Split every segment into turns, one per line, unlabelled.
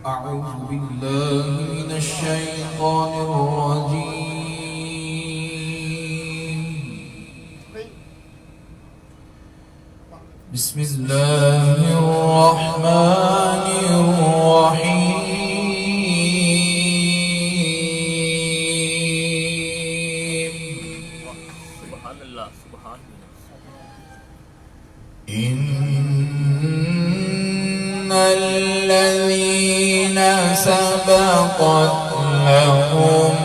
أعوذ بالله من الشيطان الرجيم. بسم الله الرحمن الرحيم.
سبحان الله سبحان الله.
إن الذين سبقت لهم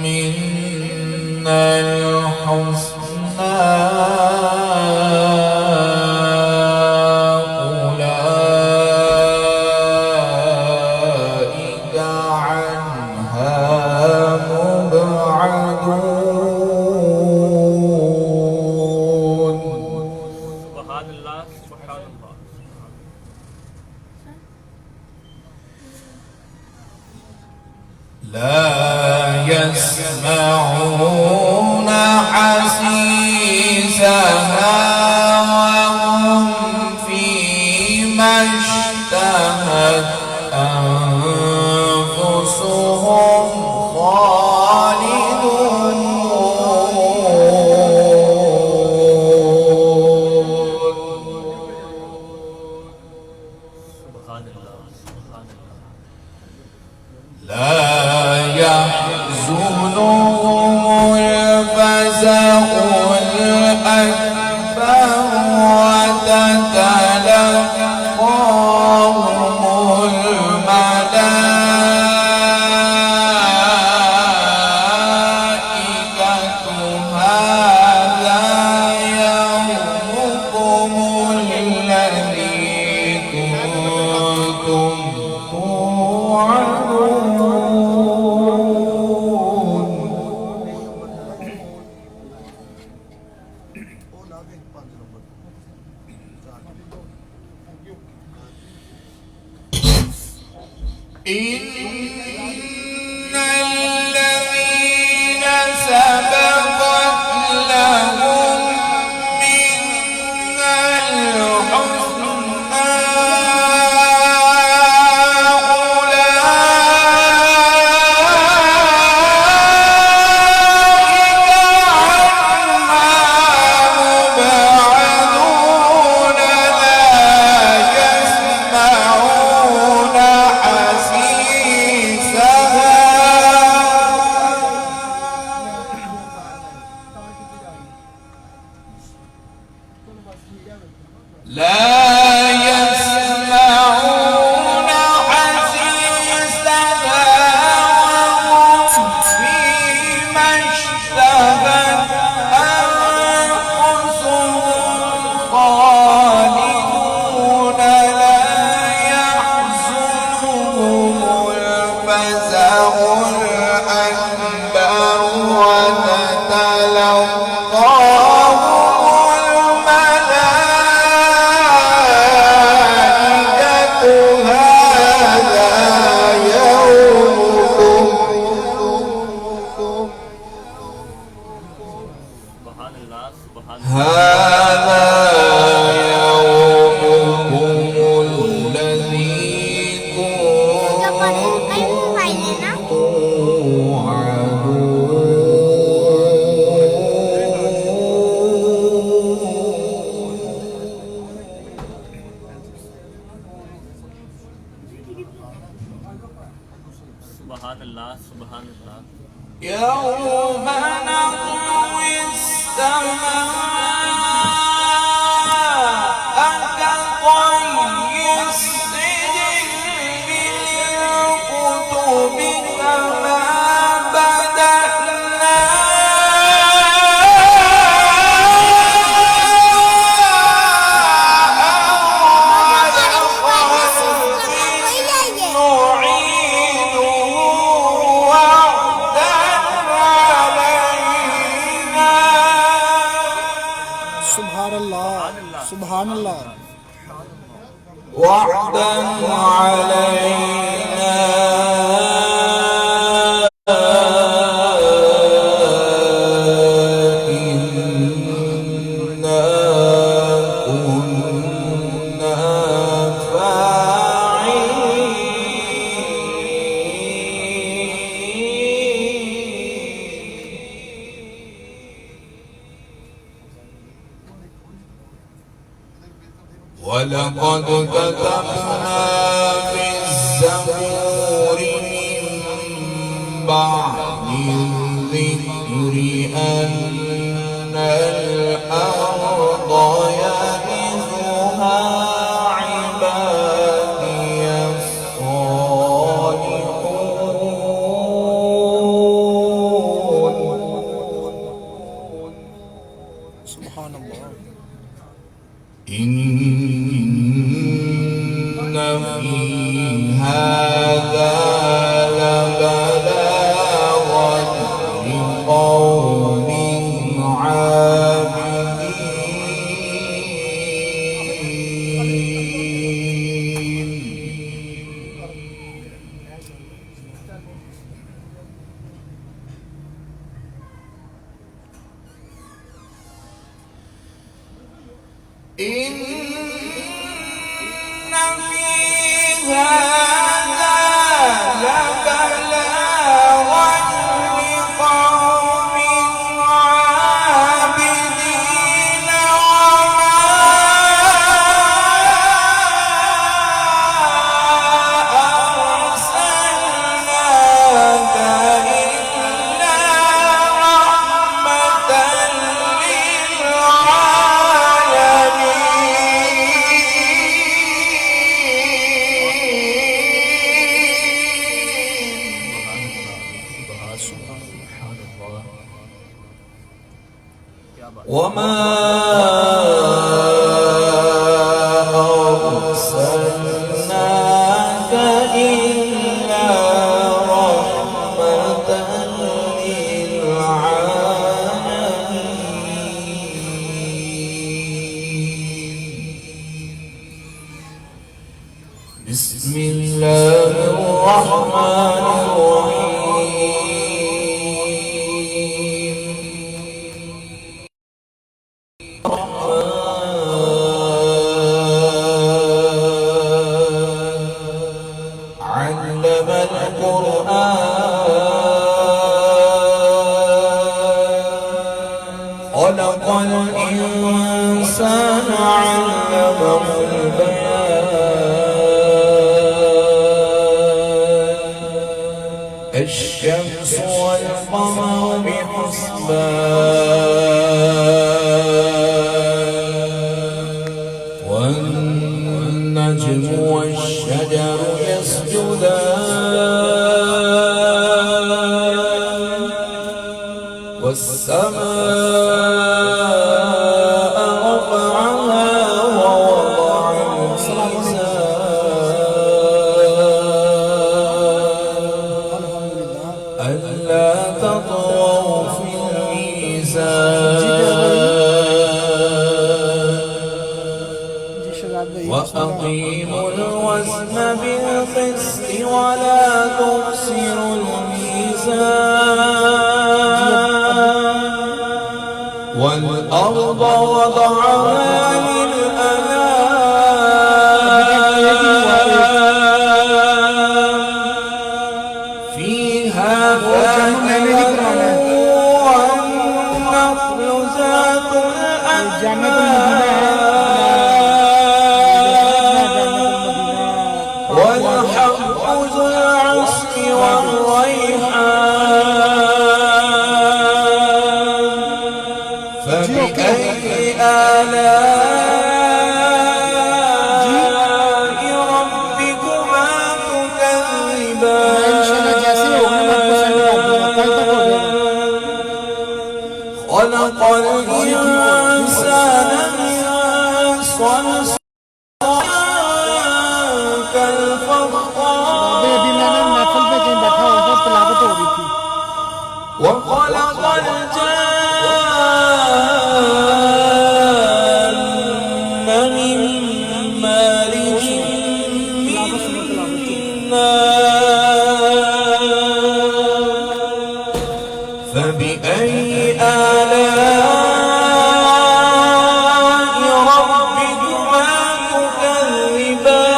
منا الحسنى أولئك عنها مبعدون.
سبحان الله سبحان الله.
لا يسمعون حسيسها وهم فيما اشتهت أنفسهم خالدون.
سبحان الله سبحان الله.
لا يحزنهم الفزع الأكبر وتتلقاهم الملائكة هذا يومكم الذي كنتم توعدون. إن الذين سبقت لهم منا الحسنى لا يسمعون حسيسها وهم فيما اشتهت أنفسهم خالدون. لا يحزنهم الفزع الأكبر وتتلقاهم
سبحان الله سبحان الله.
هذا يومكم الذي كنتم
سبحان الله سبحان الله.
يوم نطوي السماء كطي السجل للكتب كما بدأنا
सुभान अल्लाह
وعدا علينا إنا كنا فاعلين. ولقد كتبنا في الزبور من بعد الذكر أن الأرض يرثها عبادي الصالحون.
سبحان الله.
إن في هذا لبلاغا لقوم عابدين. إن في هذا لبلاغا لقوم عابدين وما أرسلناك إلا رحمة وما أرسلناك إلا رحمة للعالمين. بسم الله الرحمن الرحيم. علم القرآن خلق الإنسان علمه البيان. الشمس والقمر بحسبان والنجم والشجر يسجدان والسماء رفعها ووضع الميزان ألا تطغوا في الميزان وأقيموا الوزن بالقسط ولا تخسروا الميزان والأرض وضعها للأنام فيها فاكهة والنخل ذات الأكمام والحب ذو العصف والريحان فبأي آلاء ربكما تكذبان خلق الإنسان من صلصال كالفخار وخلق الجان من مارج من نار فبأي آلاء ربكما تكذبان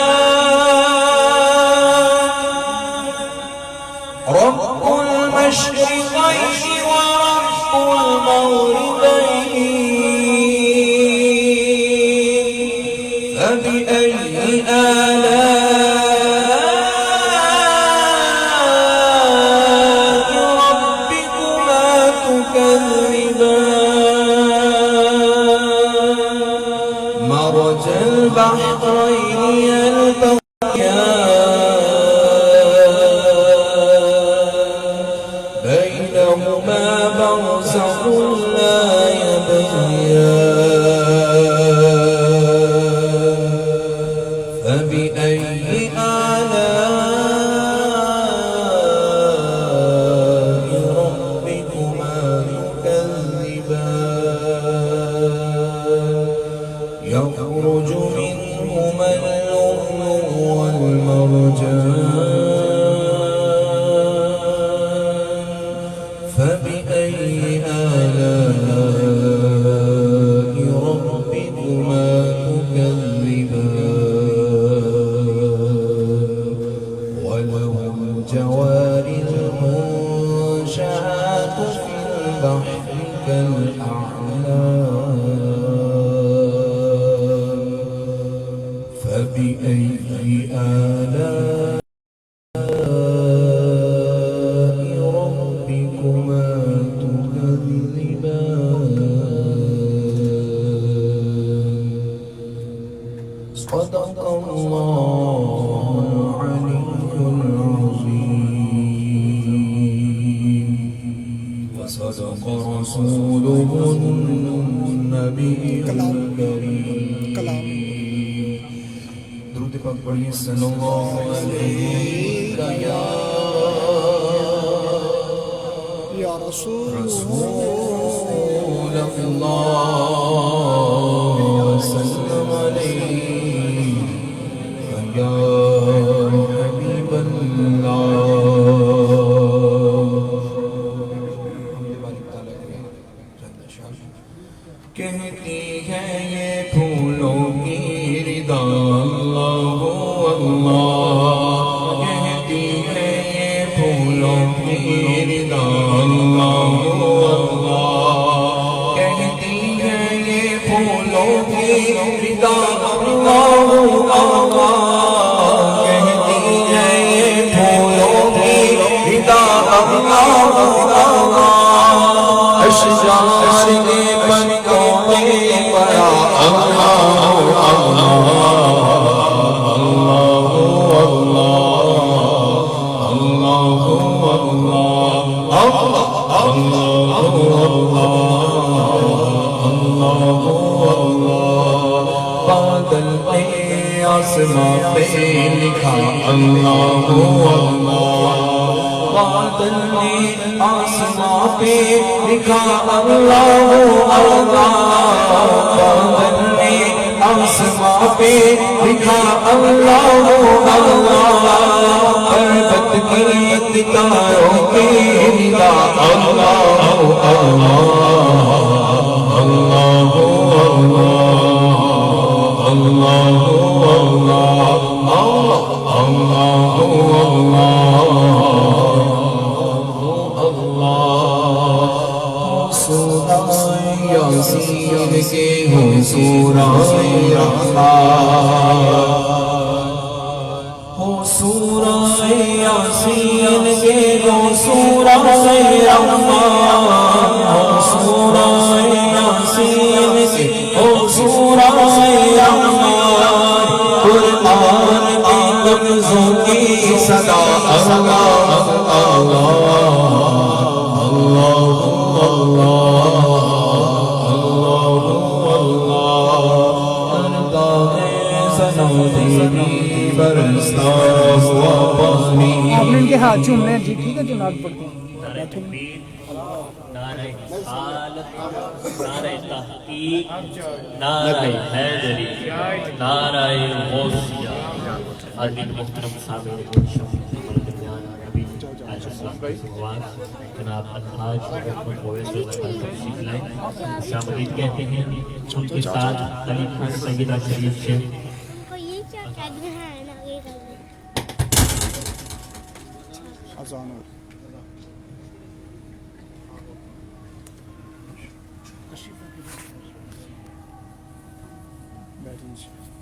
رب المشرقين ورب آلاء ربكما تكذبان مرج البحرين يلتقيان بينهما برزخ لا يبغيان فبأي آلاء ربكما تكذبان يخرج منهما اللؤلؤ والمرجان فبأي آلاء ربكما تكذبان وله الجوار المنشآت في البحر كالأعلام فبأي آلاء ربكما تكذبان صدق الله العلي العظيم وصدق رسوله النبي الكريم درود پاک پڑھیے صلی اللہ علیہ
یا رسول
رسول اللہ وسلم علیہ یا حبیب کہتی ہے یہ پھولوں کی ردا اللہ اللہ کہتی ہے یہ پھولوں کی ردا اللہ اللہ کہتی ہے یہ پھولوں کی ردا اللہ اللہ کہتی ہے یہ پھولوں کی ردا اللہ اللہ اشجار نے پنکوں میں پڑا اللہ اللہ بادل پہ آسمان پہ لکھا اللہ بادل نے آسمان پہ لکھا اللہ بادل نے آسمان پہ لکھا اللہ پربت کی ستاروں کے ردا اللہ یاسین کے ہوں سورہ رحمان ہو سورہ یاسین کے ہوں سورہ رحمان ہو سورہ یاسین کے ہوں سورہ رحمان قرآن کے لفظوں کی صدا اللہ
آپ نے ان کے ہاتھ چومنے ہیں جی ٹھیک ہے جو ناک پڑتی ہیں
نعرہ تکبیر نعرہ رسالت نعرہ تحقیق نعرہ حیدری نعرہ غوثیہ عزیز محترم سامعین جناب الحاج تشریف لائے شاملین کہتے ہیں ان کے ساتھ خلیفہ سیدہ شریف سے
اذان بیٹھیں